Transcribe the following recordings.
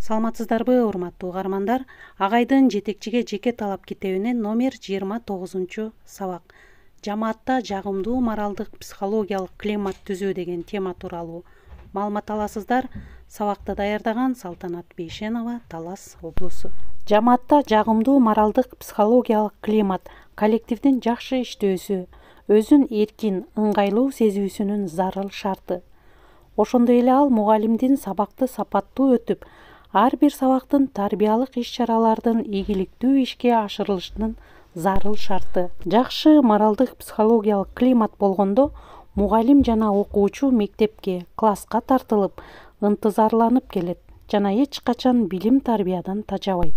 Саламатсыздарбы, урматтуу угармандар? Агайдын жетекчиге жеке талап китебинен номер 29 сабак. Жамаатта жагымдуу моралдык психологиялык климат түзүү деген тема тууралуу маалымат аласыздар. Сабакты даярдаган Салтанат Бейшенова, Талас облусу. Жамаатта жагымдуу моралдык психологиялык климат коллективдин жакшы иштөөсү, өзүн эркин, ыңгайлуу сезүүсүнүн зарыл шарты. Ошондой эле ал мугалимдин сабакты сапаттуу өтүп, ар бир сабактын тарбиялык иш-чаралардын ийгиликтүү ишке ашырылышынын зарыл шарты. Жакшы моралдык психологиялык климат болгондо мугалим жана окуучу мектепке, класска тартылып, ынтызарланып келет жана эч качан билим тарбиядан тажабайт.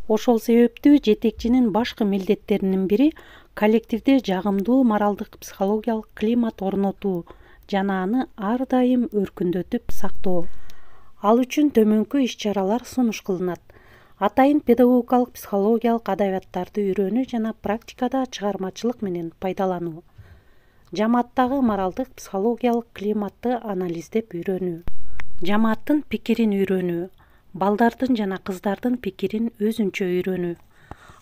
Ошол себептүү жетекчинин башкы милдеттеринин бири коллективде жагымдуу моралдык психологиялык климат орнотуу жана аны ар дайым өркүндөтүп сактоо. Ал үчүн төмөнкү иш-чаралар сунуш кылынат. Атайын педагогикалык психологиялык адабияттарды үйрөнүү жана практикада чыгармачылык менен пайдалануу. Жамааттагы моралдык психологиялык климатты анализдеп үйрөнүү. Жамааттын пикирин үйрөнүү. Балдардын жана кыздардын пикирин өзүнчө үйрөнүү.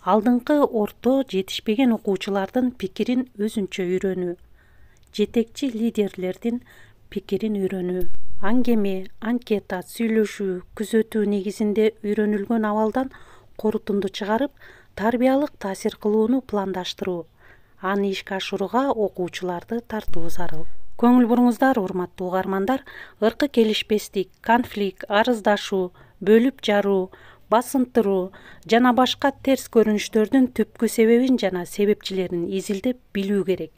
Алдыңкы орто жетишпеген окуучулардын пикирин өзүнчө үйрөнүү. Жетекчи лидерлердин пикирин үйрөнүү. Аңгеме, анкета, сүйлөшүү, күзөтүү негизинде үйрөнүлгөн абалдан корутунду чыгарып, тарбиялык таасир кылууну пландаштыруу. Аны ишке ашырууга окуучуларды тартуу зарыл. Көңүл буруңуздар, урматтуу угармандар. Ыркы келишпестик, конфликт, арыздашуу, бөлүп жаруу, басынтыруу жана башка терс көрүнүштөрдүн түпкү себебин жана себепчилерин изилдеп билүү керек.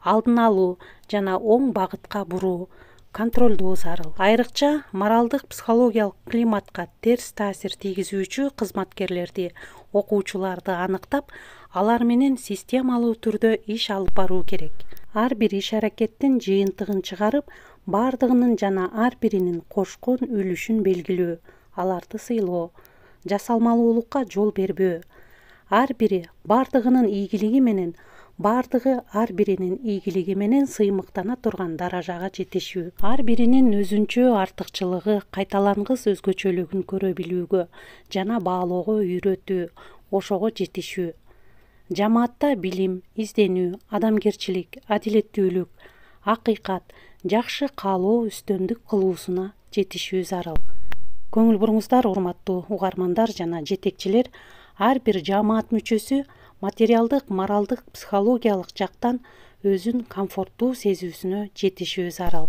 Алдын алуу жана оң багытка буруу, контролдоо зарыл. Айрыкча моралдык психологиялык климатка терс таасир тийгизүүчү кызматкерлерди, окуучуларды аныктап, алар менен системалуу түрдө иш алып баруу керек. Ар бир иш-аракеттин жыйынтыгын чыгарып, бардыгынын жана ар биринин кошкон үлүшүн белгилөө, аларды сыйлоо, жасалмалуулукка жол бербөө. Ар бири бардыгынын ийгилиги менен, бардыгы ар биринин ийгилиги менен сыймыктана турган даражага жетишүү. Ар биринин өзүнчө артыкчылыгы, кайталангыс өзгөчөлүгүн көрө билүүгө жана баалоого үйрөтүү, ошого жетишүү. Жамаатта билим, изденүү, адамгерчилик, адилеттүүлүк, акыйкат, жакшы каалоо үстөмдүк кылуусуна жетишүү зарыл. Көңүл буруңуздар, урматтуу угармандар жана жетекчилер, ар бир жамаат мүчөсү материалдык, моралдык, психологиялык жактан өзүн комфорттуу сезүүсүнө жетишүү зарыл.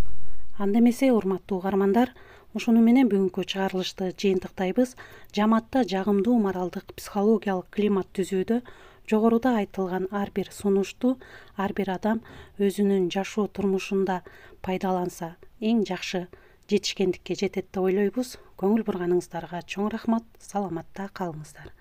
Анда эмесе, урматтуу угармандар, ушуну менен бүгүнкү чыгарылышты жыйынтыктайбыз. Жамаатта жагымдуу моралдык, психологиялык климат түзүүдө жогоруда айтылган ар бир сунушту ар бир адам өзүнүн жашоо турмушунда пайдаланса, эң жакшы жетишкендикке жетет деп ойлойбуз. Көңүл бурганыңыздарга чоң рахмат. Саламатта калыңыздар.